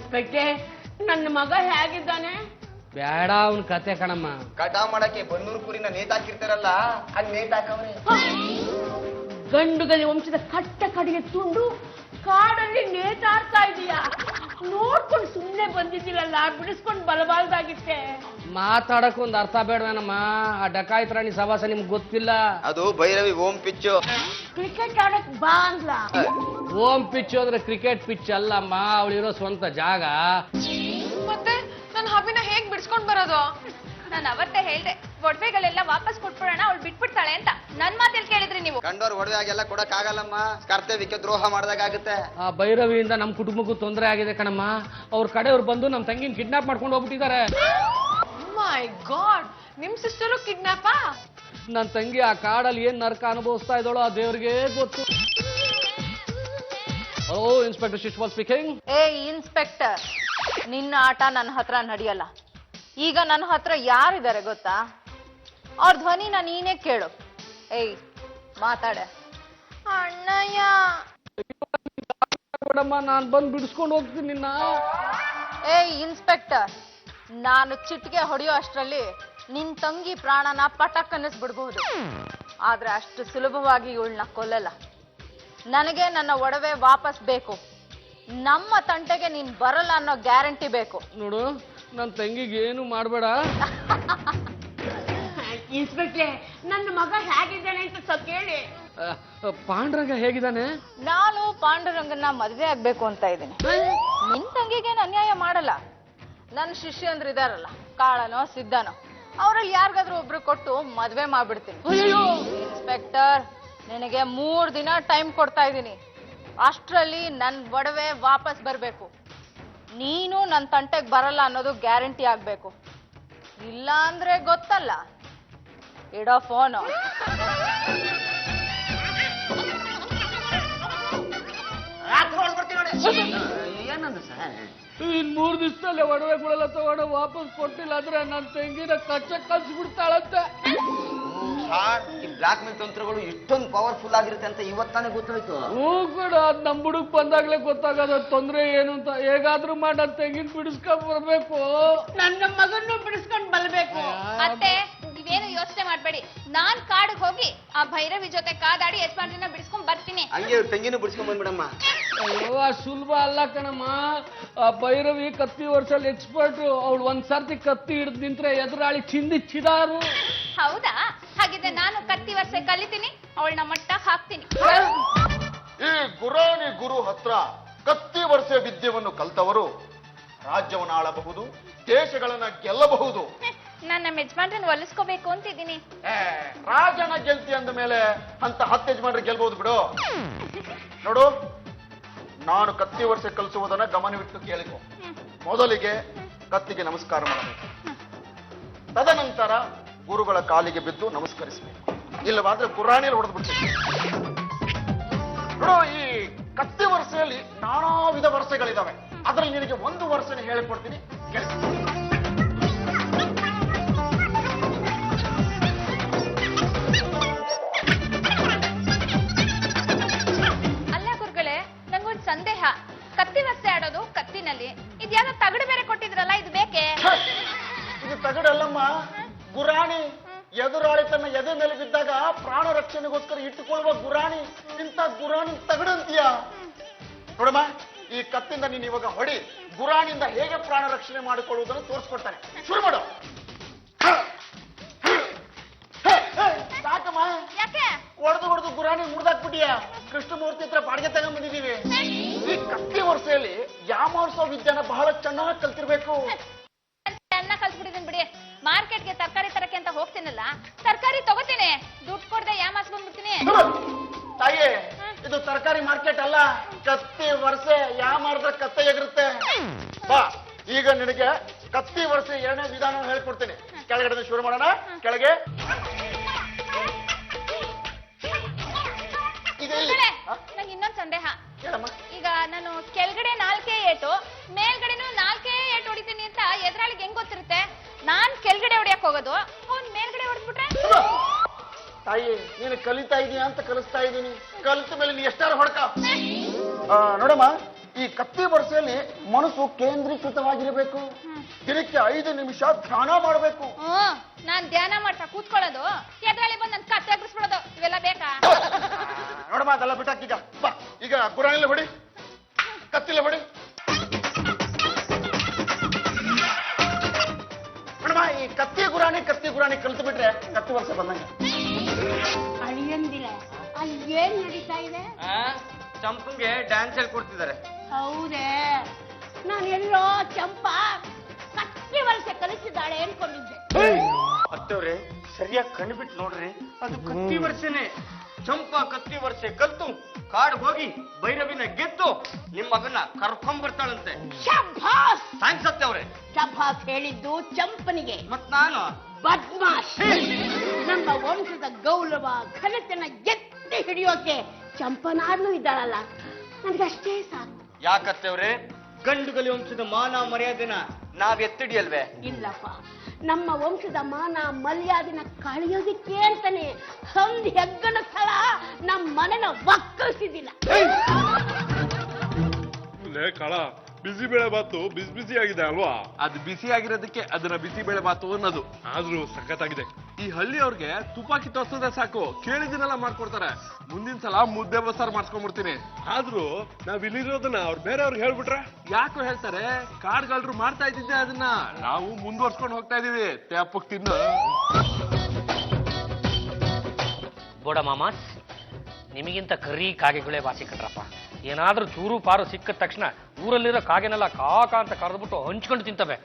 Inspector, ನನ್ನ ಮಗ ಹೇಗಿದ್ದಾನೆ? ಬೇಡ ಅವನ್ ಕತೆ ಕಣಮ್ಮ. ಕಟಾವ್ ಮಾಡಕ್ಕೆ ಬನ್ನೂರು ಕುರಿನ ನೇತಾಕಿರ್ತಾರಲ್ಲ, ಅಲ್ಲಿ ನೇತಾಕವ್ರೆ. ಗಂಡುಗಲಿ ವಂಶದ ಕಟ್ಟ ಕಡೆಗೆ ತುಂಡು ಕಾಡಲ್ಲಿ ನೇತಾಡ್ತಾ ಇದೀಯಾ? ನೋಡ್ಕೊಂಡು ಸುಮ್ಮನೆ ಬಂದಿದ್ದೀರಲ್ಲ, ಬಿಡಿಸ್ಕೊಂಡು ಬಲಬಾರ್ದಾಗಿತ್ತೆ. ಮಾತಾಡಕ್ ಒಂದ್ ಅರ್ಥ ಬೇಡವೇನಮ್ಮ? ಆ ಡಕಾಯಿತ್ ರಾಣಿ ಸವಾಸ ನಿಮ್ಗೆ ಗೊತ್ತಿಲ್ಲ. ಅದು ಭೈರವಿ ಓಂ ಪಿಚ್ಚು. ಕ್ರಿಕೆಟ್ ಆಡಕ್ ಬಾ ಅಂದ್ಲ. ಓಮ್ ಪಿಚ್ ಅಂದ್ರೆ ಕ್ರಿಕೆಟ್ ಪಿಚ್ ಅಲ್ಲಮ್ಮ, ಅವಳಿರೋ ಸ್ವಂತ ಜಾಗ. ಮತ್ತೆ ನನ್ನ ಹಬ್ಬಿನ ಹೇಗ್ ಬಿಡ್ಸ್ಕೊಂಡ್ ಬರೋದು? ನಾನು ಅವತ್ತೇ ಹೇಳ್ದೆ, ಒಡವೆಗಳೆಲ್ಲ ವಾಪಸ್ ಕೊಟ್ಬಿಡೋಣ, ಅವಳು ಬಿಟ್ಬಿಡ್ತಾಳೆ ಅಂತ. ನನ್ ಮಾತಲ್ಲಿ ಕೇಳಿದ್ರಿ ನೀವು? ಕಂಡೋರ್ ಒಡವೆ ಆಗೆಲ್ಲ ಕೊಡಕ್ ಆಗಲ್ಲಮ್ಮ, ಕರ್ತವ್ಯಕ್ಕೆ ದ್ರೋಹ ಮಾಡ್ದಾಗುತ್ತೆ. ಆ ಭೈರವಿಯಿಂದ ನಮ್ ಕುಟುಂಬಕ್ಕೂ ತೊಂದರೆ ಆಗಿದೆ ಕಣಮ್ಮ. ಅವ್ರ ಕಡೆಯವ್ರು ಬಂದು ನಮ್ ತಂಗಿನ ಕಿಡ್ನಾಪ್ ಮಾಡ್ಕೊಂಡು ಹೋಗ್ಬಿಟ್ಟಿದ್ದಾರೆ. ಮೈ ಗಾಡ್, ನಿಮ್ ಸಿಸ್ಟರು ಕಿಡ್ನಾಪಾ? ನನ್ ತಂಗಿ ಆ ಕಾಡಲ್ಲಿ ಏನ್ ನರಕ ಅನುಭವಿಸ್ತಾ ಇದ್ದಾಳೋ ಆ ದೇವ್ರಿಗೆ ಗೊತ್ತು. ಓ ಇನ್ಸ್ಪೆಕ್ಟರ್ ಶಿಶ್ಪಾಲ್ ಸ್ಪೀಕಿಂಗ್. ಏ ಇನ್ಸ್ಪೆಕ್ಟರ್, ನಿನ್ನ ಆಟ ನನ್ನ ಹತ್ರ ನಡೆಯಲ್ಲ. ಈಗ ನನ್ನ ಹತ್ರ ಯಾರಿದ್ದಾರೆ ಗೊತ್ತಾ? ಅವ್ರ ಧ್ವನಿನ ನೀನೇ ಕೇಳು. ಏಯ್ ಮಾತಾಡೆ. ಅಣ್ಣಯ್ಯ. ನಾನ್ ಬಂದು ಬಿಡಿಸ್ಕೊಂಡು ಹೋಗ್ತೀನಿ ನಿನ್ನ. ಏಯ್ ಇನ್ಸ್ಪೆಕ್ಟರ್, ನಾನು ಚಿಟ್ಗೆ ಹೊಡೆಯೋ ಅಷ್ಟರಲ್ಲಿ ನಿನ್ ತಂಗಿ ಪ್ರಾಣನ ಪಟಕ್ ಅನ್ನಿಸ್ಬಿಡ್ಬಹುದು. ಆದ್ರೆ ಅಷ್ಟು ಸುಲಭವಾಗಿ ಇವಳನ್ನ ಕೊಲ್ಲಲ್ಲ. ನನಗೆ ನನ್ನ ಒಡವೆ ವಾಪಸ್ ಬೇಕು. ನಮ್ಮ ತಂಟೆಗೆ ನೀನ್ ಬರಲ್ಲ ಅನ್ನೋ ಗ್ಯಾರಂಟಿ ಬೇಕು. ನೋಡು, ನನ್ ತಂಗಿಗೆ ಏನು ಮಾಡ್ಬೇಡ. ಇನ್ಸ್ಪೆಕ್ಟರ್, ನನ್ನ ಮಗ ಹೇಗಿದ್ದಾನೆ ಅಂತ ಸ್ವಲ್ಪ ಕೇಳಿ. ಪಾಂಡ್ರಂಗ ಹೇಗಿದ್ದಾನೆ? ನಾನು ಪಾಂಡುರಂಗನ್ನ ಮದ್ವೆ ಆಗ್ಬೇಕು ಅಂತ ಇದ್ದೀನಿ. ನಿನ್ ತಂಗಿಗೇನು ಅನ್ಯಾಯ ಮಾಡಲ್ಲ. ನನ್ನ ಶಿಷ್ಯಂದ್ರು ಇದಾರಲ್ಲ, ಕಾಳನೋ ಸಿದ್ಧನೋ, ಅವ್ರಲ್ಲಿ ಯಾರಿಗಾದ್ರೂ ಒಬ್ರು ಕೊಟ್ಟು ಮದ್ವೆ ಮಾಡ್ಬಿಡ್ತೀನಿ. ಇನ್ಸ್ಪೆಕ್ಟರ್, ನಿನಗೆ 3 ದಿನ ಟೈಮ್ ಕೊಡ್ತಾ ಇದ್ದೀನಿ. ಅಷ್ಟ್ರಲ್ಲಿ ನನ್ ಒಡವೆ ವಾಪಸ್ ಬರ್ಬೇಕು. ನೀನು ನನ್ನ ತಂಟೆಗೆ ಬರಲ್ಲ ಅನ್ನೋದು ಗ್ಯಾರಂಟಿ ಆಗ್ಬೇಕು. ಇಲ್ಲ ಅಂದ್ರೆ ಗೊತ್ತಲ್ಲ, ಇಡೋ ಫೋನು. ಏನಂದ್ರೆ ಸರ್, ಇನ್ 3 ದಿವಸದಲ್ಲಿ ಒಡವೆಗಳೆಲ್ಲ ತಗೊಂಡು ವಾಪಸ್ ಕೊಟ್ಟಿಲ್ಲ ಅಂದ್ರೆ ನನ್ ತಂಗಿನ ಕಳ್ಸಿಬಿಡ್ತಾಳಂತೆ. ಈ ಬ್ಲಾಕ್ ಮೇಲ್ ತಂತ್ರಗಳು ಇಷ್ಟೊಂದು ಪವರ್ಫುಲ್ ಆಗಿರುತ್ತೆ ಅಂತ ಇವತ್ತಾನೆ ಗೊತ್ತಾಯ್ತು. ಹೂ ಕೂಡ ಅದ್ ನಮ್ ಬುಡಕ್ ಬಂದಾಗ್ಲೇ ಗೊತ್ತಾಗದ ತೊಂದ್ರೆ ಏನು ಅಂತ. ಹೇಗಾದ್ರೂ ಮಾಡಿ ನನ್ ತಂಗಿನ ಬಿಡಿಸ್ಕೊಂಡ್ ಬರ್ಬೇಕು. ನನ್ನ ಮಗನ್ನು ಬಿಡಿಸ್ಕೊಂಡು ಬಲ್ಬೇಕು. ಅತ್ತೆ, ನೀವೇನು ಯೋಚನೆ ಮಾಡ್ಬೇಡಿ. ನಾನ್ ಕಾಡಿಗೆ ಹೋಗಿ ಆ ಭೈರವಿ ಜೊತೆ ಕಾದಾಡಿ ಯಜಮಾನ್ರನ್ನ ಬಿಡಿಸ್ಕೊಂಡ್ ಬರ್ತೀನಿ. ಹಂಗೆ ಇವ್ರ ತಂಗಿನೂ ಬಿಡಿಸ್ಕೊಂಡ್ ಬಂದ್ಬಿಡಮ್ಮ. ಅಯ್ಯೋ, ಸುಲಭ ಅಲ್ಲ ಕಣಮ್ಮ. ಆ ಭೈರವಿ ಕತ್ತಿ ವರ್ಷಲ್ಲಿ ಎಕ್ಸ್ಪರ್ಟ್. ಅವಳು ಒಂದ್ಸರ್ತಿ ಕತ್ತಿ ಹಿಡಿದು ನಿಂತ್ರೆ ಎದುರಾಳಿ ಚಿಂದಿ ಚಿದಾರು. ಹೌದಾ? ಹಾಗಿದ್ರೆ ನಾನು ಕತ್ತಿ ವರ್ಷ ಕಲಿತೀನಿ, ಅವಳನ್ನ ಮಟ್ಟ ಹಾಕ್ತೀನಿ. ಈ ಗುರಾಣಿ ಗುರು ಹತ್ರ ಕತ್ತಿ ವರ್ಷ ವಿದ್ಯೆಯನ್ನು ಕಲ್ತವರು ರಾಜ್ಯವನ್ನು ಆಳಬಹುದು, ದೇಶಗಳನ್ನ ಗೆಲ್ಲಬಹುದು. ನಾನು ನಮ್ಮ ಯಜಮಾನ್ರನ್ನ ಒಲಿಸ್ಕೋಬೇಕು ಅಂತಿದ್ದೀನಿ. ರಾಜನ ಗೆಲ್ತಿ ಅಂದ ಮೇಲೆ ಅಂತ 10 ಯಜಮಾನ್ರು ಗೆಲ್ಬಹುದು ಬಿಡು. ನೋಡು, ನಾನು ಕತ್ತಿ ವರ್ಷ ಕಲಿಸುವುದನ್ನ ಗಮನವಿಟ್ಟು ಕೇಳಿಕೊ. ಮೊದಲಿಗೆ ಕತ್ತಿಗೆ ನಮಸ್ಕಾರ ಮಾಡಬೇಕು. ತದನಂತರ ಗುರುಗಳ ಕಾಲಿಗೆ ಬಿದ್ದು ನಮಸ್ಕರಿಸಬೇಕು. ಇಲ್ಲವಾದ್ರೆ ಗುರಾಣಿಯಲ್ಲಿ ಹೊಡೆದು ಬಿಡ್ತೀನಿ. ನೋಡು, ಈ ಕತ್ತಿ ವರ್ಷೆಯಲ್ಲಿ ನಾನಾ ವಿಧ ವರ್ಷಗಳಿದಾವೆ. ಅದ್ರಲ್ಲಿ ನಿನಗೆ ಒಂದು ವರ್ಷನ ಹೇಳಿಕೊಡ್ತೀನಿ, ಕೇಳಿ. ಅಲ್ಲ ಗುರುಗಳೇ, ನಂಗೊಂದು ಸಂದೇಹ. ಕತ್ತಿ ವರ್ಷೆ ಆಡೋದು ಕತ್ತಿನಲ್ಲಿ, ಇದ್ಯಾವ ತಗಡು ಬೇರೆ ಕೊಟ್ಟಿದ್ರಲ್ಲ, ಇದು ಬೇಕೇ? ಇದು ತಗಡಲ್ಲಮ್ಮ, ಗುರಾಣಿ. ಎದುರಾಳಿ ತನ್ನ ಎದೆ ಮೇಲೆ ಬಿದ್ದಾಗ ಪ್ರಾಣ ರಕ್ಷಣೆಗೋಸ್ಕರ ಇಟ್ಟುಕೊಳ್ಳುವ ಗುರಾಣಿ. ಇಂಥ ಗುರಾಣಿ ತಗಡಂತೀಯ? ನೋಡಮ್ಮ, ಈ ಕತ್ತಿಂದ ನೀನು ಇವಾಗ ಹೊಡಿ. ಗುರಾಣಿಯಿಂದ ಹೇಗೆ ಪ್ರಾಣ ರಕ್ಷಣೆ ಮಾಡಿಕೊಳ್ಳುವುದನ್ನು ತೋರಿಸ್ಕೊಡ್ತಾನೆ. ಶುರು ಮಾಡು. ಸಾಕಮ್ಮ, ಯಾಕೆ ಹೊಡೆದು ಗುರಾಣಿ ಮುರಿದಾಕ್ಬಿಟ್ಟಿಯ. ಕೃಷ್ಣಮೂರ್ತಿ ಹತ್ರ ಬಾಡಿಗೆ ತಗೊಂಡ್ಬಂದಿದ್ದೀವಿ. ಈ ಕತ್ತಿ ವರ್ಷೆಯಲ್ಲಿ ಯಾಮಾರಿಸೋ ವಿದ್ಯಾನ ಬಹಳ ಚೆನ್ನಾಗಿ ಕಲ್ತಿರ್ಬೇಕು. ಅನ್ನ ಕಲ್ಸ್ಬಿಟ್ಟಿದ್ದೀನಿ ಬಿಡಿ. ಮಾರ್ಕೆಟ್ಗೆ ತರಕಾರಿ ತರಕ್ಕೆ ಅಂತ ಹೋಗ್ತೀನಲ್ಲ, ತರಕಾರಿ ತಗೋತೀನಿ, ದುಡ್ಡು ಕೊಡದೆ ಯಾಮಾರ್ಸ್ಕೊಂಡ್ಬಿಡ್ತೀನಿ. ತಾಯಿ, ಇದು ತರಕಾರಿ ಮಾರ್ಕೆಟ್ ಅಲ್ಲ, ಕತ್ತಿ ವರ್ಷೆ. ಯಾಮಾರಿದ್ರೆ ಕತ್ತೆ ಎಗರುತ್ತೆ. ಬಾ, ಈಗ ನಿನಗೆ ಕತ್ತಿ ವರ್ಷೆ 2ನೇ ವಿಧಾನ ಹೇಳ್ಕೊಡ್ತೀನಿ. ಕೆಳಗಡೆ ಶುರು ಮಾಡೋಣ. ಕೆಳಗೆ ನಂಗೆ ಇನ್ನೊಂದು ಸಂದೇಹ. ಹೇಳಮ್ಮ. ಈಗ ನಾನು ಕೆಳಗಡೆ 4 ಏಟು, ಮೇಲ್ಗಡೆನೂ 4 ಏಟು ಹೊಡಿತೀನಿ ಅಂತ ಎದುರಾಳಿಗೆ ಹೆಂಗ್ ಗೊತ್ತಿರುತ್ತೆ? ನಾನ್ ಕೆಳಗಡೆ ಹೊಡಿಯಕ್ ಹೋಗೋದು, ಅವ್ನ್ ಮೇಲ್ಗಡೆ ಹೊಡೆದ್ಬಿಟ್ರೆ? ತಾಯಿ, ನೀನು ಕಲಿತಾ ಇದೀಯ ಅಂತ ಕಲಿಸ್ತಾ ಇದ್ದೀನಿ. ಕಲಿತ ಮೇಲೆ ನೀ ಎಷ್ಟಾರು ಹೊಡ್ಕ. ನೋಡಮ್ಮ, ಈ ಕತ್ತಿ ವರ್ಷೆಯಲ್ಲಿ ಮನಸ್ಸು ಕೇಂದ್ರೀಕೃತವಾಗಿರಬೇಕು. ದಿನಕ್ಕೆ 5 ನಿಮಿಷ ಧ್ಯಾನ ಮಾಡಬೇಕು. ನಾನ್ ಧ್ಯಾನ ಮಾಡ್ತಾ ಕೂತ್ಕೊಳ್ಳೋದು, ಎದ್ರಲ್ಲಿ ಬಂದು ನನ್ ಕತ್ತೆ ಎಗ್ರಿಸ್ಬಿಡೋದು, ಇವೆಲ್ಲ ಬೇಕಾ? ನೋಡಮ್ಮ ಅದೆಲ್ಲ ಬಿಟ್ಟಾಕೀಗ ಬಾ, ಈಗ ಗುರಾಣಿಲ್ಲ ಹೊಡಿ, ಕತ್ತಿಲ್ಲ ಹೊಡಿ. ನೋಡಮ್ಮ ಈ ಕತ್ತಿ ಗುರಾಣಿ ಕಲ್ತು ಬಿಟ್ರೆ ಕತ್ತಿ ವರ್ಷ ಬಂದಂಗೆ. ಅಳಿಯಂದಿರ ಅಲ್ಲಿ ಏನ್ ನಡೀತಾ ಇದೆ? ಚಂಪಂಗೆ ಡ್ಯಾನ್ಸ್ ಹೇಳ್ಕೊಡ್ತಿದ್ದಾರೆ. ಹೌದೇ, ನಾನು ಎಲ್ಲೋ ಚಂಪಾ ಕತ್ತಿ ವರ್ಷ ಕಲಿಸಿದ್ದಾಳೆ ಅನ್ಕೊಂಡಿದ್ದೆ. ಅತ್ತವ್ರೆ ಸರಿಯಾಗಿ ಕಣ್ಬಿಟ್ಟು ನೋಡ್ರಿ, ಅದು ಕತ್ತಿ ವರ್ಷನೇ. ಚಂಪಾ ಕತ್ತಿ ವರ್ಷ ಕಲ್ತು ಕಾಡ್ ಹೋಗಿ ಭೈರವಿನ ಗೆದ್ದು ನಿಮ್ಮ ಮಗನ ಕರ್ಕೊಂಡ್ ಬರ್ತಾಳಂತೆ. ಶಭಾಸ್! ಥ್ಯಾಂಕ್ಸ್ ಅತ್ತವ್ರೆ. ಶಭಾಸ್ ಹೇಳಿದ್ದು ಚಂಪನಿಗೆ. ಮತ್ ನಾನು ಬದ್ಮಾಶ್! ನಮ್ಮ ವಂಶದ ಗೌರವ ಘನತೆನ ಎತ್ತಿ ಹಿಡಿಯೋಕೆ ಚಂಪನಾದ್ರೂ ಇದ್ದಾಳಲ್ಲ, ನನಗಷ್ಟೇ ಸಾಕು. ಯಾಕತ್ತವ್ರೆ, ಗಂಡುಗಲಿ ವಂಶದ ಮಾನ ಮರ್ಯಾದೆನ ನಾವ್ ಎತ್ತಿಡಿಯಲ್ವೇ? ಇಲ್ಲಪ್ಪ, ನಮ್ಮ ವಂಶದ ಮಾನ ಮರ್ಯಾದೆನ ಕಳೆಯೋದಿಕ್ಕೆ ಅಂತಾನೆ ಸಂಧಿ ಹೆಗ್ಗಣ ಸ್ಥಳ ನಮ್ಮ ಮನೆನ ಒಕ್ಕಲಿಸಿದಿಲ್ಲ. ಕಾಳ ಬಿಸಿ ಬೇಳೆ ಬಾತು ಬಿಸಿ ಬಿಸಿ ಆಗಿದೆ ಅಲ್ವಾ? ಅದು ಬಿಸಿ ಆಗಿರೋದಕ್ಕೆ ಅದನ್ನ ಬಿಸಿ ಬೇಳೆ ಬಾತು ಅನ್ನೋದು. ಆದ್ರೂ ಸಖತ್ತಾಗಿದೆ. ಈ ಹಳ್ಳಿ ಅವ್ರಿಗೆ ತುಪಾಕಿ ತೋರ್ಸಿದ್ರೆ ಸಾಕು, ಕೇಳಿದಿನೆಲ್ಲ ಮಾಡ್ಕೊಡ್ತಾರೆ. ಮುಂದಿನ ಸಲ ಮುದ್ದೆ ಬಸ್ಸಾರು ಮಾಡ್ಸ್ಕೊಂಡ್ಬಿಡ್ತೀನಿ. ಆದ್ರೂ ನಾವ್ ಇಲ್ಲಿರೋದನ್ನ ಅವ್ರು ಬೇರೆಯವ್ರಿಗೆ ಹೇಳ್ಬಿಟ್ರೆ? ಯಾಕೋ ಹೇಳ್ತಾರೆ, ಕಾಡ್ಗಾಳ್ರು ಮಾಡ್ತಾ ಇದ್ದಿದ್ದೆ ಅದನ್ನ ನಾವು ಮುಂದುವರ್ಸ್ಕೊಂಡು ಹೋಗ್ತಾ ಇದೀವಿ. ತೇಪಕ್ ತಿನ್ನು. ಬೋಡ ಮಾಮಾಸ್, ನಿಮಗಿಂತ ಕರಿ ಕಾಗೆಗಳೇ ವಾಸಿ ಕಟ್ರಪ್ಪ. ಏನಾದ್ರೂ ಚೂರು ಪಾರು ಸಿಕ್ಕಿದ ತಕ್ಷಣ ಊರಲ್ಲಿರೋ ಕಾಗೆನೆಲ್ಲ ಕಾಕ ಅಂತ ಕರೆದ್ಬಿಟ್ಟು ಹಂಚ್ಕೊಂಡು ತಿಂತವೆ.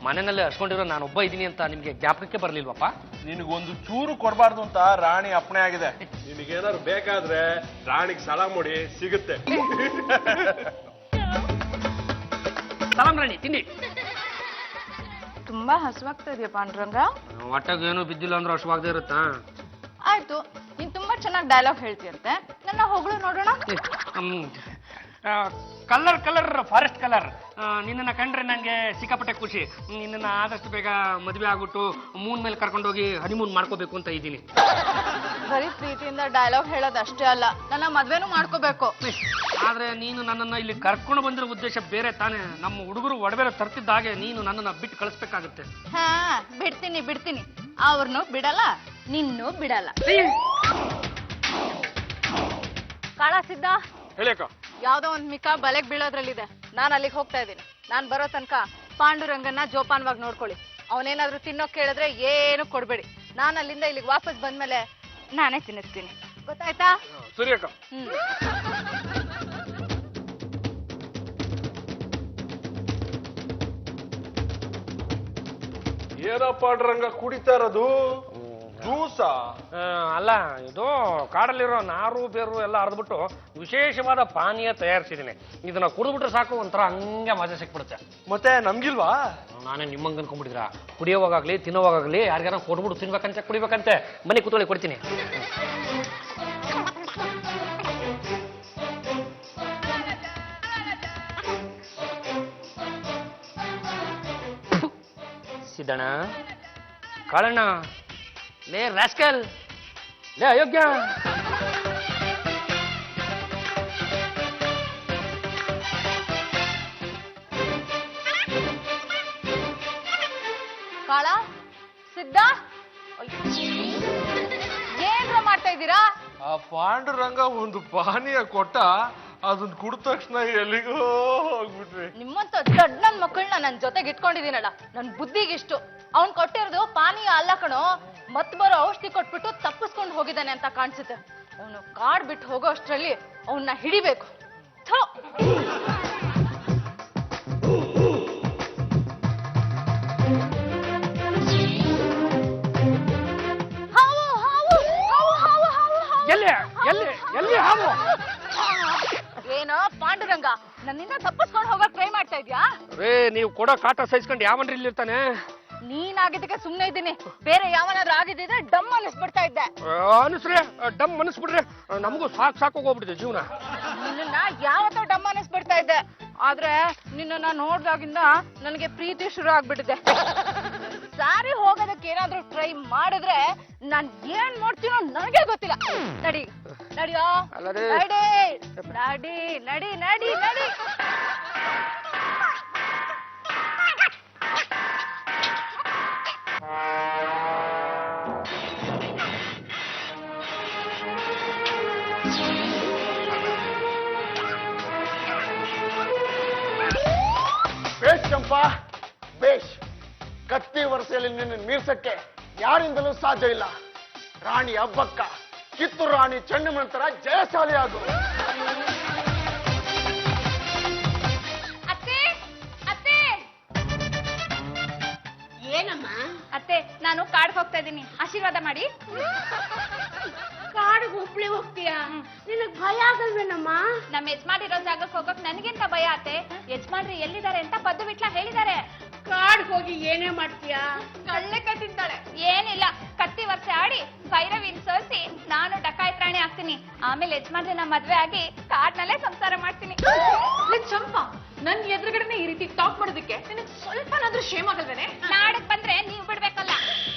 ಮನೆಯಲ್ಲೇ ಹರ್ಸ್ಕೊಂಡಿರೋ ನಾನೊಬ್ಬ ಇದ್ದೀನಿ ಅಂತ ನಿಮ್ಗೆ ಜ್ಞಾಪಕಕ್ಕೆ ಬರ್ಲಿಲ್ವಪ್ಪ? ನಿನಗೊಂದು ಚೂರು ಕೊಡಬಾರ್ದು ಅಂತ ರಾಣಿ ಅಪ್ಪಣೆ ಆಗಿದೆ. ನಿನಗೇನಾದ್ರು ಬೇಕಾದ್ರೆ ರಾಣಿಗೆ ಸಾಲ ಮಾಡಿ ಸಿಗುತ್ತೆ. ಸಲಾಮ್ ರಾಣಿ, ತಿಂಡಿ. ತುಂಬಾ ಹಸುವಾಗ್ತಾ ಇದೆಯಾ ಪಾಂಡುರಂಗ? ಹೊಟ್ಟೆಗೆ ಏನು ಬಿದ್ದಿಲ್ಲ ಅಂದ್ರೆ ಅಷ್ಟವಾಗದೇ ಇರುತ್ತಾ? ಆಯ್ತು, ನೀನ್ ತುಂಬಾ ಚೆನ್ನಾಗಿ ಡೈಲಾಗ್ ಹೇಳ್ತೀಯಂತೆ, ನನ್ನ ಹೊಗಳು ನೋಡೋಣ. Colour colour forest colour. ನಿನ್ನನ್ನು ಕಂಡ್ರೆ ನನಗೆ ಸಿಕ್ಕಾಪಟ್ಟೆ ಖುಷಿ. ನಿನ್ನನ್ನು ಆದಷ್ಟು ಬೇಗ ಮದುವೆ ಆಗ್ಬಿಟ್ಟು ಮೂನ್ ಮೇಲೆ ಕರ್ಕೊಂಡೋಗಿ ಹನಿಮೂನ್ ಮಾಡ್ಕೋಬೇಕು ಅಂತ ಇದ್ದೀನಿ. ಬರೀ ಪ್ರೀತಿಯಿಂದ ಡೈಲಾಗ್ ಹೇಳೋದು ಅಷ್ಟೇ ಅಲ್ಲ, ನನ್ನ ಮದ್ವೆನೂ ಮಾಡ್ಕೋಬೇಕು. ಆದ್ರೆ ನೀನು ನನ್ನನ್ನು ಇಲ್ಲಿ ಕರ್ಕೊಂಡು ಬಂದಿರೋ ಉದ್ದೇಶ ಬೇರೆ ತಾನೇ. ನಮ್ಮ ಹುಡುಗರು ಒಡವೆಲ್ಲ ತರ್ತಿದ್ದ ಹಾಗೆ ನೀನು ನನ್ನನ್ನು ಬಿಟ್ಟು ಕಳಿಸ್ಬೇಕಾಗುತ್ತೆ. ಹಾ, ಬಿಡ್ತೀನಿ. ಅವ್ರನ್ನೂ ಬಿಡಲ್ಲ, ನಿನ್ನೂ ಬಿಡಲ್ಲ. ಕಾಳ ಸಿದ್ಧ, ಹೇಳಿಯಕ್ಕ. ಯಾವ್ದೋ ಒಂದ್ ಮಿಕ್ಕ ಬಲೆಗ್ ಬೀಳೋದ್ರಲ್ಲಿದೆ. ನಾನ್ ಅಲ್ಲಿಗೆ ಹೋಗ್ತಾ ಇದ್ದೀನಿ. ನಾನ್ ಬರೋ ತನಕ ಪಾಂಡುರಂಗನ್ನ ಜೋಪಾನವಾಗಿ ನೋಡ್ಕೊಳ್ಳಿ. ಅವನೇನಾದ್ರೂ ತಿನ್ನೋಕ್ ಕೇಳಿದ್ರೆ ಏನು ಕೊಡ್ಬೇಡಿ. ನಾನ್ ಅಲ್ಲಿಂದ ಇಲ್ಲಿಗೆ ವಾಪಸ್ ಬಂದ್ಮೇಲೆ ನಾನೇ ತಿನ್ನಿಸ್ತೀನಿ, ಗೊತ್ತಾಯ್ತಾ? ಸರಿ ಅಕ್ಕ. ಏನಪ್ಪ ರಂಗ ಕುಡಿತಾ ಇರೋದು? ಜ್ಯೂಸಾ? ಅಲ್ಲ, ಇದು ಕಾಡಲ್ಲಿರೋ ನಾರು ಬೇರು ಎಲ್ಲ ಅರ್ದ್ಬಿಟ್ಟು ವಿಶೇಷವಾದ ಪಾನೀಯ ತಯಾರಿಸಿದ್ದೀನಿ. ಇದನ್ನ ಕುಡಿದ್ಬಿಟ್ರೆ ಸಾಕು, ಒಂಥರ ಹಂಗೆ ಮಜಾ ಸಿಕ್ಬಿಡುತ್ತೆ. ಮತ್ತೆ ನಮ್ಗಿಲ್ವಾ? ನಾನೇ ನಿಮ್ಮಂಗೆ ಅನ್ಕೊಂಡ್ಬಿಟ್ಟಿದ್ರ? ಕುಡಿಯೋವಾಗಲಿ ತಿನ್ನೋವಾಗಲಿ ಯಾರಿಗಾರ ಕೊಡ್ಬಿಟ್ಟು ತಿನ್ಬೇಕಂತೆ ಕುಡಿಬೇಕಂತೆ. ಬನ್ನಿ ಕೂತ್ಕೊಳ್ಳಿ, ಕೊಡ್ತೀನಿ. ಸಿದ್ದಣ್ಣ, ಕಾಳಣ್ಣ, ಲೇ ರಾಸ್ಕಲ್, ಲೇ ಅಯೋಗ್ಯ. ಕಾಳ, ಸಿದ್ಧ, ಏನ್ರ ಮಾಡ್ತಾ ಇದ್ದೀರಾ? ಆ ಪಾಂಡುರಂಗ ಒಂದು ಪಾನೀಯ ಕೊಟ್ಟ, ಅದನ್ನ ಕುಡಿದ ತಕ್ಷಣ ಎಲ್ಲಿಗೋ ಹೋಗ್ಬಿಟ್ರಿ. ನಿಮ್ಮಂತ ದೊಡ್ಡ ನನ್ ಮಕ್ಕಳನ್ನ ನನ್ ಜೊತೆಗೆ ಇಟ್ಕೊಂಡಿದ್ದೀನಲ್ಲ, ನನ್ ಬುದ್ಧಿಗಿಷ್ಟು. ಅವ್ನ್ ಕೊಟ್ಟಿರೋದು ಪಾನೀಯ ಅಲ್ಲ ಕಣೋ, ಮತ್ ಬರೋ ಔಷಧಿ ಕೊಟ್ಬಿಟ್ಟು ತಪ್ಪಿಸ್ಕೊಂಡು ಹೋಗಿದ್ದಾನೆ ಅಂತ ಕಾಣಿಸುತ್ತೆ. ಅವನು ಕಾಡ್ ಬಿಟ್ಟು ಹೋಗೋ ಅಷ್ಟ್ರಲ್ಲಿ ಅವನ್ನ ಹಿಡಿಬೇಕು. ಥು. ಹಾವು, ಹಾವು, ಹಾವು, ಹಾವು, ಹಾವು, ಹಾವು. ಎಲ್ಲಿ ಹಾವು? ಏನೋ ಪಾಂಡುರಂಗ, ನನ್ನಿಂದ ತಪ್ಪಿಸ್ಕೊಂಡು ಹೋಗಕ್ ಟ್ರೈ ಮಾಡ್ತಾ ಇದ್ಯಾ? ರೇ, ನೀವು ಕೊಡೋ ಕಾಟ ಸಹಿಸ್ಕೊಂಡು ಯಾವನ್ರಿ ಇಲ್ಲಿರ್ತಾನೆ? ನೀನಾಗಿದ್ದಕ್ಕೆ ಸುಮ್ನೆ ಇದ್ದೀನಿ. ಬೇರೆ ಯಾವನಾದ್ರೂ ಆಗಿದ್ದಿದ್ರೆ ಡಮ್ ಅನ್ನಿಸ್ಬಿಡ್ತಾ ಇದ್ದೆ. ಅನಿಸ್ರೆ ಡಮ್ ಅನಿಸ್ಬಿಡ್ರೆ ನಮಗೂ ಸಾಕು ಹೋಗ್ಬಿಟ್ಟಿದೆ ಜೀವನ. ನಿನ್ನ ಯಾವತ್ತೋ ಡಮ್ ಅನ್ನಿಸ್ಬಿಡ್ತಾ ಇದ್ದೆ, ಆದ್ರೆ ನಿನ್ನ ನೋಡ್ದಾಗಿಂದ ನನಗೆ ಪ್ರೀತಿ ಶುರು ಆಗ್ಬಿಟ್ಟಿದೆ. ಸಾರಿ ಹೋಗೋದಕ್ಕೆ ಏನಾದ್ರೂ ಟ್ರೈ ಮಾಡಿದ್ರೆ ನಾನ್ ಏನ್ ಮಾಡ್ತೀನೋ ನನಗೆ ಗೊತ್ತಿಲ್ಲ. ನಡಿ. ನಡಿಯೋ ಅಲ್ಲದೆ ನಡಿ ನಡಿ ನಡಿ ನಡಿ ನಡಿ ಬೇಷ್ ಚಂಪಾ ಬೇಷ್. ಕತ್ತಿ ವರ್ಷದಲ್ಲಿ ನಿನ್ನ ಮೀರ್ಸಕ್ಕೆ ಯಾರಿಂದಲೂ ಸಾಧ್ಯ ಇಲ್ಲ. ರಾಣಿ ಹಬ್ಬಕ್ಕ ಕಿತ್ತೂರು ರಾಣಿ ಚೆನ್ನಮ್ಮನ ತರ ಜಯಶಾಲಿ ಆಗು. ಅತ್ತೆ ಅತ್ತೆ ಏನಮ್ಮ? ಅತ್ತೆ ನಾನು ಕಾಡ್ಗೆ ಹೋಗ್ತಾ ಇದ್ದೀನಿ, ಆಶೀರ್ವಾದ ಮಾಡಿ. ಕಾಡಿಗೆ ಒಬ್ಳೆ ಹೋಗ್ತೀಯಾ? ನಿನಗ್ ಭಯ ಆಗಲ್ವೇನಮ್ಮ? ನಮ್ಮ ಯಜಮಾನಿರೋ ಜಾಗಕ್ಕೆ ಹೋಗಕ್ ನನಗಿಂತ ಭಯ ಅತ್ತೆ. ಯಜಮಾನ್ರಿ ಎಲ್ಲಿದ್ದಾರೆ ಅಂತ ಪದ್ದು ಬಿಟ್ಲ ಹೇಳಿದ್ದಾರೆ. ಕಾಡಿಗೆ ಹೋಗಿ ಏನೇ ಮಾಡ್ತೀಯಾ? ಕಳ್ಳೆ ಕಟ್ಟಿದ್ದಾಳೆ. ಏನಿಲ್ಲ, ಕತ್ತಿ ವರ್ಷ ಆಡಿ ಭೈರವಿನ್ ಸೋಸಿ ನಾನು ಡಕಾಯಿತ್ ರಾಣಿ ಆಗ್ತೀನಿ. ಆಮೇಲೆ ಯಜಮಾನ್ರಿನ ಮದ್ವೆ ಆಗಿ ಕಾಡ್ನಲ್ಲೇ ಸಂಸಾರ ಮಾಡ್ತೀನಿ. ಚಂಪಾ, ನನ್ ಎದುರುಗಡೆನೆ ಈ ರೀತಿ ಟಾಕ್ ಮಾಡೋದಕ್ಕೆ ನಿನಗೆ ಸ್ವಲ್ಪನಾದ್ರೂ ಶೇಮ್ ಆಗಲ್ವೇನೆ? ನಾಡಕ್ ಬಂದ್ರೆ ನೀವು ಬಿಡ್ಬೇಕಲ್ಲ.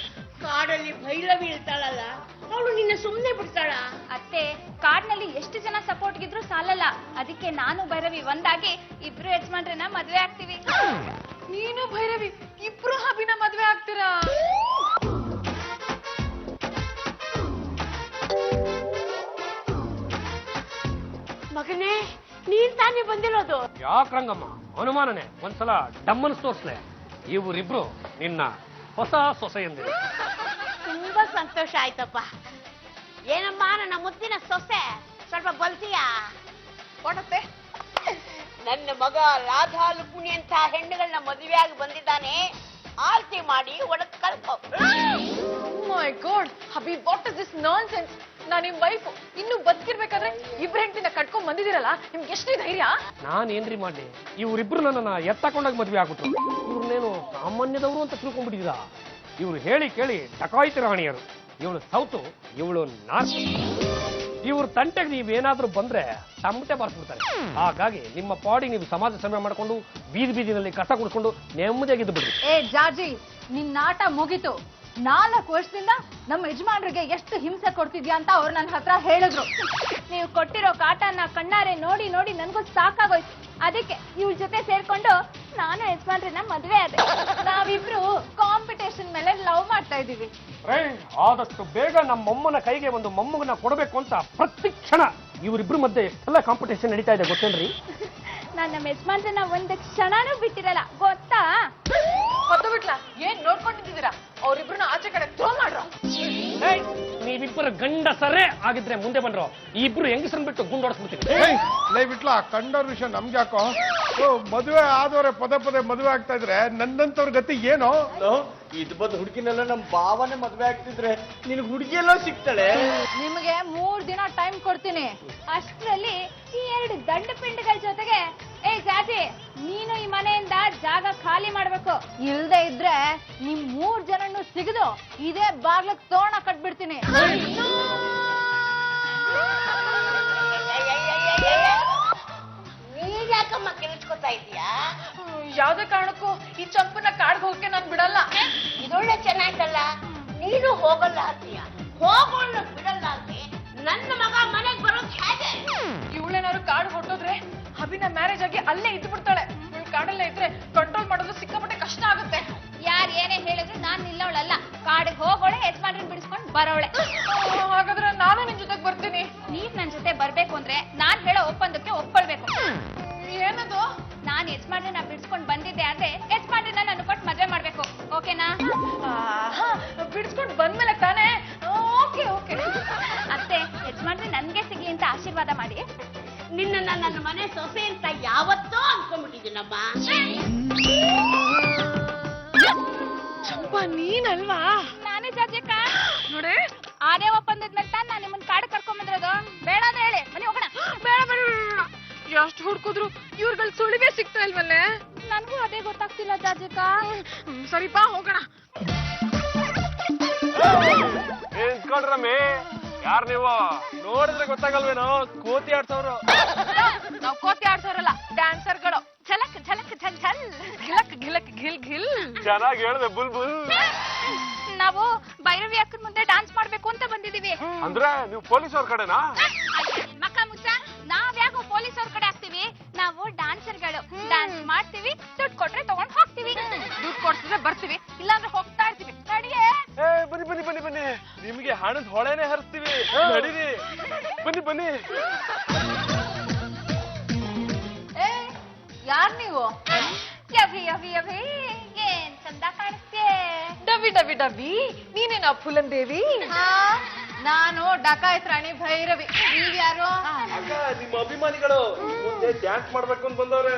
ಕಾಡಲ್ಲಿ ಭೈರವಿ ಇರ್ತಾಳಲ್ಲ, ಅವಳು ನಿನ್ನ ಸುಮ್ಮನೆ ಬಿಡ್ತಾಳ? ಅತ್ತೆ, ಕಾಡ್ನಲ್ಲಿ ಎಷ್ಟು ಜನ ಸಪೋರ್ಟ್ ಗಿದ್ರು ಸಾಲಲ್ಲ. ಅದಕ್ಕೆ ನಾನು ಭೈರವಿ ಒಂದಾಗಿ ಇಬ್ರು ಯಜಮಾನ್ರನ್ನ ಮದ್ವೆ ಆಗ್ತೀವಿ. ನೀನು ಭೈರವಿ ಇಬ್ರು ಹಬಿನ ಮದ್ವೆ ಆಗ್ತೀರಾ? ಮಗನೇ, ನೀನ್ ತಾನೇ ಬಂದಿರೋದು? ಯಾಕೆ ರಂಗಮ್ಮ ಅನುಮಾನನೆ? ಒಂದ್ಸಲ ಡಮ್ಮನ್ಸ್ ತೋರ್ಸ್ಲೆ. ಇವರಿಬ್ರು ನಿನ್ನ ಹೊಸ ಸೊಸೆ ಎಂದಿರು. ತುಂಬಾ ಸಂತೋಷ ಆಯ್ತಪ್ಪ. ಏನಮ್ಮ ನನ್ನ ಮುದ್ದಿನ ಸೊಸೆ, ಸ್ವಲ್ಪ ಬಲ್ತೀಯಾ? ಕೊಡತ್ತೆ. ನನ್ನ ಮಗ ರಾಧಾ ಲುಕ್ಮಿಣಿ ಅಂತ ಹೆಣ್ಣುಗಳನ್ನ ಮದುವೆಯಾಗಿ ಬಂದಿದ್ದಾನೆ. ಆಳ್ತಿ ಮಾಡಿ ಒಳಗ್ ಕರ್ಕೊ. My god, hubby what is this nonsense? ನಾನು ನಿಮ್ ವೈಫ್ ಇನ್ನು ಬದುಕಿರ್ಬೇಕಾದ್ರೆ ಇಬ್ರು ಹೆಂಡತಿನ ಕಟ್ಕೊಂಡ್ ಬಂದಿದ್ದೀರಲ್ಲ, ನಿಮ್ಗೆ ಎಷ್ಟು ಧೈರ್ಯ? ನಾನ್ ಏನ್ರಿ ಮಾಡ್ಲಿ? ಇವರಿಬ್ರು ನನ್ನನ್ನ ಎತ್ತಕೊಂಡಾಗ ಮದ್ವೆ ಆಗ್ಬಿಟ್ರು. ಇವ್ರನ್ನೇನು ಸಾಮಾನ್ಯದವರು ಅಂತ ತಿಳ್ಕೊಂಡ್ಬಿಟ್ಟಿದ. ಇವ್ರು ಹೇಳಿ ಕೇಳಿ ಡಕಾಯಿತಿ ರಾಣಿಯರು. ಇವಳು ಸೌತು, ಇವಳು ನಾರ್ತ್. ಇವ್ರ ತಂಟೆಗೆ ನೀವೇನಾದ್ರೂ ಬಂದ್ರೆ ತಮಟೆ ಬಾರಿಸ್ಬಿಡ್ತಾರೆ. ಹಾಗಾಗಿ ನಿಮ್ಮ ಪಾಡಿ ನೀವು ಸಮಾಜ ಸೇವೆ ಮಾಡ್ಕೊಂಡು ಬೀದಿ ಬೀದಿನಲ್ಲಿ ಕಸ ಕುಡ್ಕೊಂಡು ನೆಮ್ಮದಿಯಾಗಿದ್ದು ಬಿಡ್ರಿ. ಏ ಜಾರ್ಜಿ, ನಿನ್ ನಾಟ ಮುಗೀತು. 4 ವರ್ಷದಿಂದ ನಮ್ಮ ಯಜಮಾನ್ರಿಗೆ ಎಷ್ಟು ಹಿಂಸೆ ಕೊಡ್ತಿದ್ಯಾ ಅಂತ ಅವ್ರು ನನ್ನ ಹತ್ರ ಹೇಳಿದ್ರು. ನೀವು ಕೊಟ್ಟಿರೋ ಕಾಟನ್ನ ಕಣ್ಣಾರೆ ನೋಡಿ ನೋಡಿ ನನಗೂ ಸಾಕಾಗೋಯ್ತು. ಅದಕ್ಕೆ ಇವ್ರ ಜೊತೆ ಸೇರ್ಕೊಂಡು ನಾನು ಯಜಮಾನ್ರನ್ನ ಮದ್ವೆ ಆದೆ. ನಾವಿಬ್ರು ಕಾಂಪಿಟೇಷನ್ ಮೇಲೆ ಲವ್ ಮಾಡ್ತಾ ಇದೀವಿ. ಆದಷ್ಟು ಬೇಗ ನಮ್ಮ ಮೊಮ್ಮನ ಕೈಗೆ ಒಂದು ಮೊಮ್ಮಗನ ಕೊಡಬೇಕು ಅಂತ ಪ್ರತಿ ಕ್ಷಣ ಇವರಿಬ್ರು ಮಧ್ಯೆ ಎಷ್ಟೆಲ್ಲ ಕಾಂಪಿಟೇಷನ್ ನಡೀತಾ ಇದೆ ಗೊತ್ತೇನ್ರಿ? ನಾನು ನಮ್ಮ ಯಜಮಾನ್ರನ್ನ ಒಂದು ಕ್ಷಣನೂ ಬಿಟ್ಟಿರಲ್ಲ, ಗೊತ್ತಾ? ಹೊತ್ತು ಬಿಟ್ಲಾ? ಏನ್ ನೋಡ್ಕೊಂಡಿದ್ದೀರಾ? ಅವ್ರಿಬ್ರನ್ನ ಆಚೆ ಕಡೆ ಥ್ರೋ ಮಾಡ್ರೋ. ನೀವಿಬ್ಬರು ಗಂಡಸರೇ ಆಗಿದ್ರೆ ಮುಂದೆ ಬಂದ್ರು. ಈ ಇಬ್ರು ಹೆಂಗಸರನ್ ಬಿಟ್ಟು ಗುಂಡೋಡಿಸ್ಬಿಡ್ತೀವಿ. ಲೈ ಬಿಟ್ಲಾ, ಕಂಡವ್ರ ವಿಷಯ ನಮ್ಗೆ ಯಾಕೋ? ಮದುವೆ ಆದವ್ರೆ ಪದೇ ಪದೇ ಮದುವೆ ಆಗ್ತಾ ಇದ್ರೆ ನನ್ನಂತವ್ರ ಗತಿ ಏನೋ? ಇದು ಬಂದು ಹುಡುಗಿನೆಲ್ಲ ನಮ್ ಭಾವನೆ ಮದ್ವೆ ಆಗ್ತಿದ್ರೆ ನಿನಗ್ ಹುಡುಗಿ ಎಲ್ಲೋ ಸಿಗ್ತಾಳೆ. ನಿಮಗೆ 3 ದಿನ ಟೈಮ್ ಕೊಡ್ತೀನಿ. ಅಷ್ಟರಲ್ಲಿ ಈ 2 ದಂಡ ಪಿಂಡಗಳ ಜೊತೆಗೆ ಏ ಜಾತಿ, ನೀನು ಈ ಮನೆಯಿಂದ ಜಾಗ ಖಾಲಿ ಮಾಡ್ಬೇಕು. ಇಲ್ದೆ ಇದ್ರೆ ನಿಮ್ 3 ಜನನ್ನು ಸಿಗದು ಇದೇ ಬಾಗ್ಲಕ್ ತೋರಣ ಕಟ್ಬಿಡ್ತೀನಿ. ನೀನ್ಯಾಕಮ್ಮ ಕಿರಿಚ್ಕೊತಾ ಇದೀಯಾ? ಯಾವ್ದೇ ಕಾರಣಕ್ಕೂ ಈ ಚಂಪನ ಕಾಡ್ಗೆ ಹೋಗಕ್ಕೆ ನಾನ್ ಬಿಡಲ್ಲ. ಇದೊಳ್ಳೆ ಚೆನ್ನಾಯ್ತಲ್ಲ. ನೀನು ಹೋಗಲ್ಲ ಅಂತೀಯ, ಹೋಗೋಣ ಬಿಡಲ್ಲ ಅಂತೆ. ನನ್ನ ಮಗ ಮನೆಗ್ ಬರೋಕ್ ಹೇಗೆ? ಇವಳೇನಾದ್ರು ಕಾಡ್ ಹೊರಟೋದ್ರೆ ಹಬಿನ ಮ್ಯಾರೇಜ್ ಆಗಿ ಅಲ್ಲೇ ಇದ್ದು ಬಿಡ್ತಾಳೆ. ಇವಳು ಕಾಡಲ್ಲೇ ಇದ್ರೆ ಕಂಟ್ರೋಲ್ ಮಾಡೋದು ಸಿಕ್ಕಾಪಟ್ಟೆ ಕಷ್ಟ ಆಗುತ್ತೆ. ಯಾರು ಏನೇ ಹೇಳಿದ್ರು ನಾನ್ ನಿಲ್ಲವಳಲ್ಲ. ಕಾಡಿಗೆ ಹೋಗೋಳೆ, ಯಜಮಾನ್ರನ್ನ ಬಿಡಿಸ್ಕೊಂಡು ಬರೋಳೆ. ಹಾಗಾದ್ರೆ ನಾನು ನಿನ್ ಜೊತೆಗೆ ಬರ್ತೀನಿ. ನೀವ್ ನನ್ ಜೊತೆ ಬರ್ಬೇಕು ಅಂದ್ರೆ ನಾನ್ ಹೇಳೋ ಒಪ್ಪಂದಕ್ಕೆ ಒಪ್ಕೊಳ್ಬೇಕು. ಏನದು? ನಾನ್ ಯಜಮಾನ್ರನ್ನ ಬಿಡಿಸ್ಕೊಂಡು ಬಂದಿದ್ದೆ ಆದ್ರೆ ಯಜಮಾನ್ರನ್ನ ನನ್ನ ಕೊಟ್ಟು ಮದ್ವೆ ಮಾಡ್ಬೇಕು. ಓಕೆನಾ? ಬಿಡಿಸ್ಕೊಂಡು ಬಂದ್ಮೇಲೆ ತಾನೇ? Okay okay. ಅತ್ತೆ, ಯಜಮಾನ್ರೆ ನನ್ಗೆ ಸಿಗ್ಲಿ ಅಂತ ಆಶೀರ್ವಾದ ಮಾಡಿ. ನಿನ್ನ ನನ್ನ ಮನೆ ಸೊಸೆ ಅಂತ ಯಾವತ್ತೋ ಅನ್ಕೊಂಡ್ಬಿಟ್ಟಿದ್ದೀನಮ್ಮ. ಚಂಪಾ ನೀನಲ್ವಾ? ನಾನೇ ಜಾಜಕ್ಕ. ನೋಡೆ, ಆದೇ ಒಪ್ಪಂದದ ಮೇಲೆ ತಾನು ನಾನು ನಿಮ್ಮನ್ನ ಕಾಡು ಕರ್ಕೊಂಡ್ ಬಂದಿರೋದು. ಬೇಡ ಅಂತ ಹೇಳಿ ಬನ್ನಿ ಹೋಗೋಣ. ಬೇಡ ಬೇಡ ಬೇಡ. ಎಷ್ಟು ಹುಡ್ಕುದ್ರು ಇವ್ರುಗಳ ಸುಳಿವೇ ಸಿಗ್ತಾ ಇಲ್ವಲ್ಲೇ? ನನಗೂ ಅದೇ ಗೊತ್ತಾಗ್ತಿಲ್ಲ ಜಾಜಕ್ಕ. ಸರಿಪಾ ಹೋಗೋಣ. ಏನ್ಸ್ಕೊಂಡ್ರಮ್ಮಿ? ಯಾರ್ ನೀವು? ನೋಡಿದ್ರೆ ಗೊತ್ತಾಗಲ್ವೇನೋ? ಕೋತಿ ಆಡ್ಸವ್ರು. ನಾವು ಕೋತಿ ಆಡ್ಸೋರಲ್ಲ, ಡ್ಯಾನ್ಸರ್ಗಳು. ಝಲಕ್ ಝಲಕ್ ಝಲ್ ಝಲ್, ಘಿಲಕ್ ಘಿಲಕ್ ಘಿಲ್ ಘಿಲ್. ಚೆನ್ನಾಗಿ ಹೇಳ್ದೆ ಬುಲ್ ಬುಲ್. ನಾವು ಭೈರವಿ ಅಕ್ಕನ ಮುಂದೆ ಡಾನ್ಸ್ ಮಾಡ್ಬೇಕು ಅಂತ ಬಂದಿದೀವಿ. ಅಂದ್ರೆ ನೀವು ಪೊಲೀಸ್ ಅವ್ರ ಕಡೆನಾ? ಮಾಡ್ತೀವಿ, ದುಡ್ಡು ಕೊಟ್ರೆ ತಗೊಂಡ್ ಹೋಗ್ತೀವಿ. ದುಡ್ಡು ಕೊಡ್ಸಿದ್ರೆ ಬರ್ತೀವಿ, ಇಲ್ಲಾಂದ್ರೆ ಹೋಗ್ತಾ ಇರ್ತೀವಿ. ನಡಿಯೇ. ಬನ್ನಿ ಬನ್ನಿ ಬನ್ನಿ ಬನ್ನಿ, ನಿಮ್ಗೆ ಹಣದ ಹೊಳೆನೆ ಹರಿಸ್ತೀವಿ, ನಡೀರಿ ಬನ್ನಿ ಬನ್ನಿ. ಯಾರ್ ನೀವು? ಯಭಿ ಯಭಿ ಯಭಿ, ಏನ್ ಚಂದ ಕಾಣಿಸ್ತೀಯ. ಡಬಿ ಡಬಿ ಡಬಿ, ನೀನೇನಾ ಫುಲಂದೇವಿ? ನಾನು ಡಕಾಯತ್ ರಾಣಿ ಭೈರವಿ. ನೀವ್ಯಾರು? ನಿಮ್ಮ ಅಭಿಮಾನಿಗಳು ಮುಂದೆ ಡ್ಯಾನ್ಸ್ ಮಾಡ್ಬೇಕು ಅಂತ ಬಂದವ್ರೆ.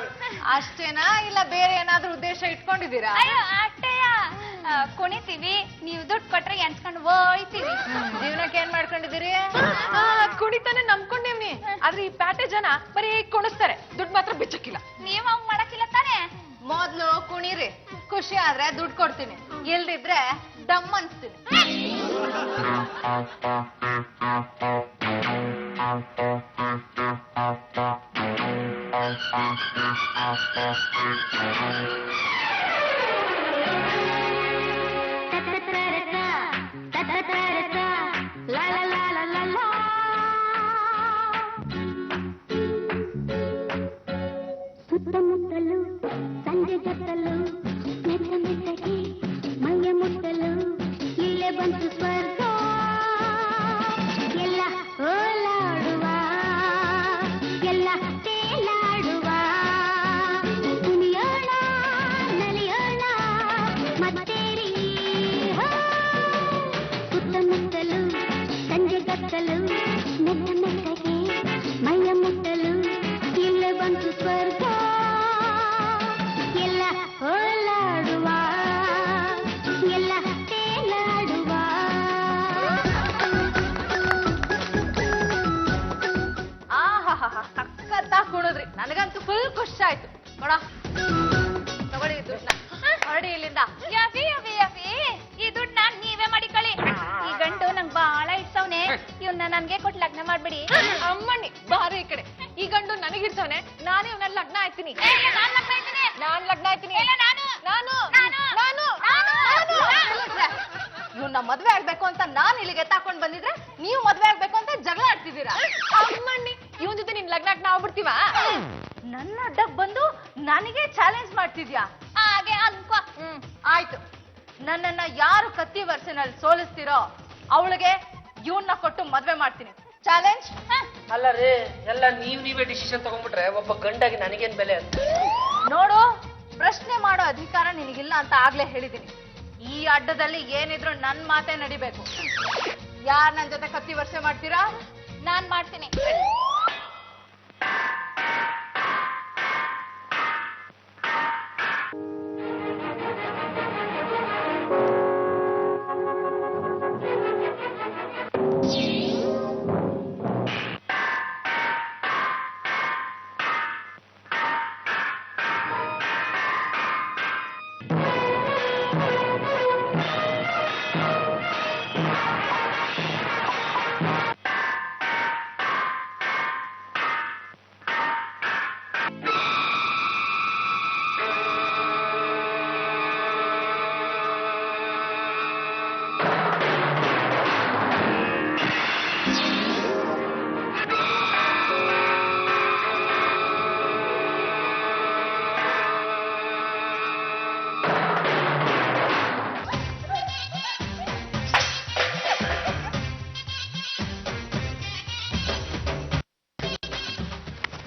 ಅಷ್ಟೇನಾ, ಇಲ್ಲ ಬೇರೆ ಏನಾದ್ರೂ ಉದ್ದೇಶ ಇಟ್ಕೊಂಡಿದ್ದೀರಾ? ಅಯ್ಯೋ ಅಷ್ಟೇಯ, ಕುಣಿತೀವಿ, ನೀವು ದುಡ್ಡು ಕೊಟ್ರೆ ಎನ್ಸ್ಕೊಂಡು ಹೋಯ್ತೀವಿ. ಜೀವನಕ್ಕೆ ಏನ್ ಮಾಡ್ಕೊಂಡಿದ್ದೀರಿ? ಕುಣಿತಾನೆ ನಂಬ್ಕೊಂಡೇವ್ನಿ, ಆದ್ರೆ ಈ ಪ್ಯಾಟೆ ಜನ ಬರೀ ಕುಣಿಸ್ತಾರೆ, ದುಡ್ಡು ಮಾತ್ರ ಬಿಚ್ಚಕ್ಕಿಲ್ಲ. ನೀವ್ ಹಂಗ್ ಮಾಡಕ್ಕಿಲ್ಲ ತಾನೆ. ಮೊದ್ಲು ಕುಣೀರಿ, ಖುಷಿ ಆದ್ರೆ ದುಡ್ಡು ಕೊಡ್ತೀನಿ, ಇಲ್ದಿದ್ರೆ ಡಮ್ ಅನ್ಸ್ತೀನಿ. ಸುತ್ತಮುತ್ತಲು ಸಂಜೆ ಜೊತ್ತಲು ಮೆತ್ತ ಮೆತ್ತಗೆ ಮೈಯ ಮುಟ್ಟಲು ಇಲ್ಲೇ ಬಂತು ಸ್ವರ್ಗ. ಎಲ್ಲ ಓಲಾಡುವ, ಎಲ್ಲ ತೇಲಾಡುವ, ಕುಣಿಯೋಣ ನಲಿಯೋಣ ಮತ್ತೇರಿ. ಸುತ್ತಮುತ್ತಲು ಸಂಜೆ ಜೊತ್ತಲು ಮೆತ್ತ ಮೆತ್ತಗೆ ಮೈಯ ಮುಟ್ಟಲು ಇಲ್ಲೇ ಬಂತು ಸ್ವರ್ಗ. ಎಲ್ಲ ಓಲಾಡುವ, ಎಲ್ಲ ತೇಲಾಡುವ. ಸಖತ್ತಾಗಿ ಕುಣಿದ್ರಿ, ನನಗಂತೂ ಫುಲ್ ಖುಷಿ ಆಯ್ತು. ನೋಡ ತಗೊಳ್ಳಿ ದುಡ್ಡನ್ನ, ಹೊರಡಿ ಇಲ್ಲಿಂದ. ಯಭಿ ಯಭಿ ಯಭಿ, ಈ ದುಡ್ಡನ್ನ ನೀವೇ ಮಾಡಿಕೊಳ್ಳಿ. ಈ ಗಂಡು ನಂಗ್ ಬಾಳ ಇಡ್ಸವ್ನೆ, ಇವ್ನ ನನ್ಗೆ ಕೊಟ್ಟು ಲಗ್ನ ಮಾಡ್ಬಿಡಿ. ಅಮ್ಮಣ್ಣಿ ಬಾರಿ ಈ ಕಡೆ, ಈ ಗಂಡು ನನಗಿರ್ತಾನೆ, ನಾನೇ ಇವನ್ನ ಲಗ್ನ ಆಯ್ತೀನಿ. ನಾನ್ ಲಗ್ನ ಆಯ್ತೀನಿ. ನಾನ್ ಲಗ್ನ ಆಯ್ತೀನಿ. ನಾನು ನಾನು ನಾನು ನಾನು ಇವನ್ನ ಮದ್ವೆ ಆಗ್ಬೇಕು ಅಂತ ನಾನ್ ಇಲ್ಲಿಗೆ ತಾಕೊಂಡ್ ಬಂದಿದ್ರೆ ನೀವು ಮದ್ವೆ ಆಗ್ಬೇಕು ಅಂತ ಜಗಳ ಆಡ್ತಿದ್ದೀರಾ. ಅಮ್ಮಣ್ಣಿ, ಇವನ್ ಜೊತೆ ನಿನ್ ಲಗ್ನ ನಾವು ಬಿಡ್ತೀವ? ನನ್ನ ಅಡ್ಡಕ್ ಬಂದು ನನಗೆ ಚಾಲೆಂಜ್ ಮಾಡ್ತಿದ್ಯಾ? ಹಾಗೆ ಅನ್ಕೋ. ಆಯ್ತು, ನನ್ನನ್ನ ಯಾರು ಕತ್ತಿ ವರ್ಷನಲ್ಲಿ ಸೋಲಿಸ್ತಿರೋ ಅವಳಿಗೆ ಇವನ್ನ ಕೊಟ್ಟು ಮದ್ವೆ ಮಾಡ್ತೀನಿ. ಚಾಲೆಂಜ್. ಅಲ್ಲ ರೀ, ಎಲ್ಲ ನೀವೇ ಡಿಸಿಷನ್ ತಗೊಂಡ್ಬಿಟ್ರೆ ಒಬ್ಬ ಗಂಡಾಗಿ ನನಗೇನ್ ಬೆಲೆ ಅಂತ. ನೋಡು, ಪ್ರಶ್ನೆ ಮಾಡೋ ಅಧಿಕಾರ ನಿನಗಿಲ್ಲ ಅಂತ ಆಗ್ಲೇ ಹೇಳಿದೀನಿ. ಈ ಅಡ್ಡದಲ್ಲಿ ಏನಿದ್ರು ನನ್ ಮಾತೇ ನಡಿಬೇಕು. ಯಾರ್ ನನ್ ಜೊತೆ ಕತ್ತಿ ವರ್ಷೆ ಮಾಡ್ತೀರಾ? ನಾನ್ ಮಾಡ್ತೀನಿ.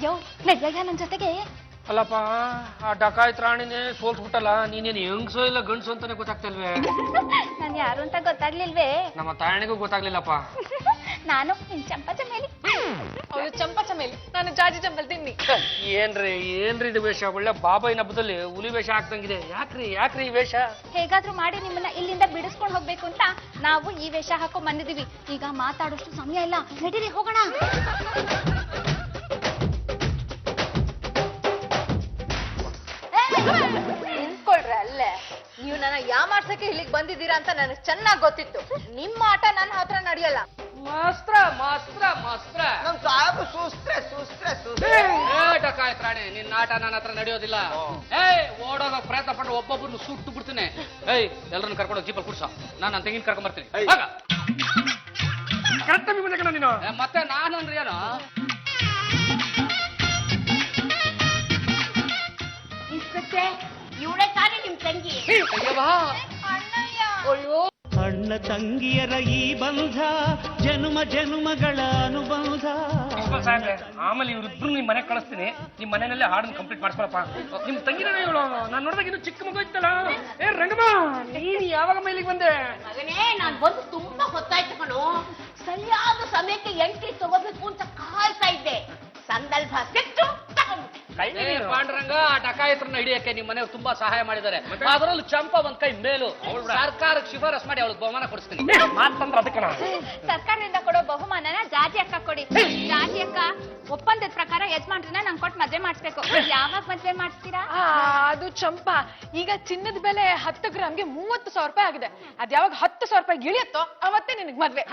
ಯೋ ನಡ್ಯಯ್ಯ ನನ್ ಜೊತೆಗೆ. ಅಲ್ಲಪ್ಪ, ಆ ಡಕಾಯತ್ ರಾಣಿನೇ ಸೋಲ್ಸ್ಬಿಟ್ಟಲ್ಲ, ನೀನೇನು ಹೆಂಗ್ಸೋ ಇಲ್ಲ ಗಂಡ್ಸು ಅಂತಾನೆ ಗೊತ್ತಾಗ್ತಿಲ್ವೇ? ನಾನ್ ಯಾರು ಅಂತ ಗೊತ್ತಾಗ್ಲಿಲ್ವೇ? ನಮ್ಮ ತಾಯಣಿಗೂ ಗೊತ್ತಾಗ್ಲಿಲ್ಲಪ್ಪ. ನಾನು ನಿನ್ ಚಂಪಾ ಚಮೇಲಿ. ಅವಳು ಚಂಪಾ ಚಮೇಲಿ, ನಾನು ಜಾಜಿ ಚಂಪಲ್ ತಿನ್ನಿ. ಏನ್ರಿ ಇದು ವೇಷ? ಒಳ್ಳೆ ಬಾಬಾಯಿನ ಹಬ್ಬದಲ್ಲಿ ಹುಲಿ ವೇಷ ಹಾಕ್ದಂಗಿದೆ. ಯಾಕ್ರಿ ಈ ವೇಷ? ಹೇಗಾದ್ರೂ ಮಾಡಿ ನಿಮ್ಮನ್ನ ಇಲ್ಲಿಂದ ಬಿಡಿಸ್ಕೊಂಡು ಹೋಗ್ಬೇಕು ಅಂತ ನಾವು ಈ ವೇಷ ಹಾಕೊಂಡ್ ಬಂದಿದೀವಿ. ಈಗ ಮಾತಾಡೋಷ್ಟು ಸಮಯ ಇಲ್ಲ, ನಡೀರಿ ಹೋಗೋಣ. ನಿಂತ್ಕೊಳ್ರೆ ಅಲ್ಲೇ. ನೀವು ನನ್ನ ಯಾಮಾರ್ಸಕ್ಕೆ ಇಲ್ಲಿಗೆ ಬಂದಿದ್ದೀರಾ ಅಂತ ನನಗೆ ಚೆನ್ನಾಗಿ ಗೊತ್ತಿತ್ತು. ನಿಮ್ಮ ಆಟ ನನ್ನ ಹತ್ರ ನಡೆಯಲ್ಲ. ಮಾಸ್ತ್ರ ನಮ್ ಸಾಹೇಬ್ ಸುಸ್ತ್ರೆ ಡಕಾಯತ್ ರಾಣಿ, ನಿನ್ನ ಆಟ ನನ್ನ ಹತ್ರ ನಡೆಯೋದಿಲ್ಲ. ಓಡೋಗ ಪ್ರಯತ್ನ ಪಟ್ಟು ಒಬ್ಬೊಬ್ಬರನ್ನು ಸುಟ್ಟು ಬಿಡ್ತೀನಿ. ಎಲ್ಲರನ್ನು ಕರ್ಕೊಂಡು ಜೀಪಲ್ಲಿ ಕುಡ್ಸ, ನಾನು ನನ್ನ ತೆಂಗಿನ ಕರ್ಕೊಂಡ್ ಬರ್ತೀನಿ. ನೀನು ಮತ್ತೆ ನಾನು ಅಂದ್ರೆ ಏನು? ಅತ್ತೆ ಇವಳೇ ತಾನೇ ನಿಮ್ ತಂಗಿ. ಅಯ್ಯೋ ಅಣ್ಣ ತಂಗಿಯರ ಈ ಬಂಧ ಜನುಮ ಜನುಮಗಳ ಅನುಬಂಧ. ಸಾಹೇಬ್ರೆ ಆಮೇಲೆ ಇವ್ರಿಬ್ರು ನಿಮ್ ಮನೆಗೆ ಕಳಿಸ್ತೀನಿ. ನಿಮ್ ಮನೆಯಲ್ಲೇ ಹಾಡನ್ನ ಕಂಪ್ಲೀಟ್ ಮಾಡ್ಕೊಳಪ್ಪ. ನಿಮ್ ತಂಗಿನ ಇವಳು ನಾನು ನೋಡಿದಾಗ ಇನ್ನು ಚಿಕ್ಕ ಮಗು ಇತ್ತಲ್ಲ. ರಂಗಮ್ಮ ನೀನ್ ಯಾವಾಗ ಮೈಲಿಗೆ ಬಂದೆ? ಮಗನೇ ನಾನ್ ಬಂದು ತುಂಬಾ ಗೊತ್ತಾಯ್ತು ಕಣು. ಸರಿಯಾದ ಸಮಯಕ್ಕೆ ಎಂಟ್ರಿ ತಗೋಬೇಕು ಅಂತ ಕಾಯ್ತಾ ಇದ್ದೆ. ಸಂದರ್ಭ ಸಿಕ್ತು ತಗೊಂಡ್ಬಿಟ್ಟೆ. ಪಾಂಡುರಂಗ ಡಕಾಯಿತ್ರನ್ನ ಹಿಡಿಯಕ್ಕೆ ನಿಮ್ ಮನೆಯವ್ರು ತುಂಬಾ ಸಹಾಯ ಮಾಡಿದ್ದಾರೆ. ಅದರಲ್ಲೂ ಚಂಪಾ ಒಂದ್ ಕೈ ಮೇಲು. ಸರ್ಕಾರಕ್ಕೆ ಶಿಫಾರಸ್ ಮಾಡಿ ಅವಳಿಗೆ ಬಹುಮಾನ ಕೊಡಿಸ್ತೀನಿ. ಮಾತಂದ್ರೆ ಅದಕ್ಕೆ ಸರ್ಕಾರದಿಂದ ಕೊಡೋ ಬಹುಮಾನನ ಜಾಜಿ ಅಕ್ಕ ಕೊಡಿ. ಜಾಜಿ ಅಕ್ಕ ಒಪ್ಪಂದದ ಪ್ರಕಾರ ಯಜಮಾನ್ರನ್ನ ನಂಗೆ ಕೊಟ್ಟು ಮದ್ವೆ ಮಾಡಿಸ್ಬೇಕು. ಯಾವಾಗ ಮದ್ವೆ ಮಾಡಿಸ್ತೀರಾ? ಅದು ಚಂಪಾ, ಈಗ ಚಿನ್ನದ ಬೆಲೆ 10 ಗ್ರಾಮ್ಗೆ 30,000 ರೂಪಾಯಿ ಆಗಿದೆ. ಅದ್ ಯಾವಾಗ 10,000 ರೂಪಾಯಿ ಇಳಿಯತ್ತೋ ಅವತ್ತೇ ನಿನಗ್ ಮದ್ವೆ.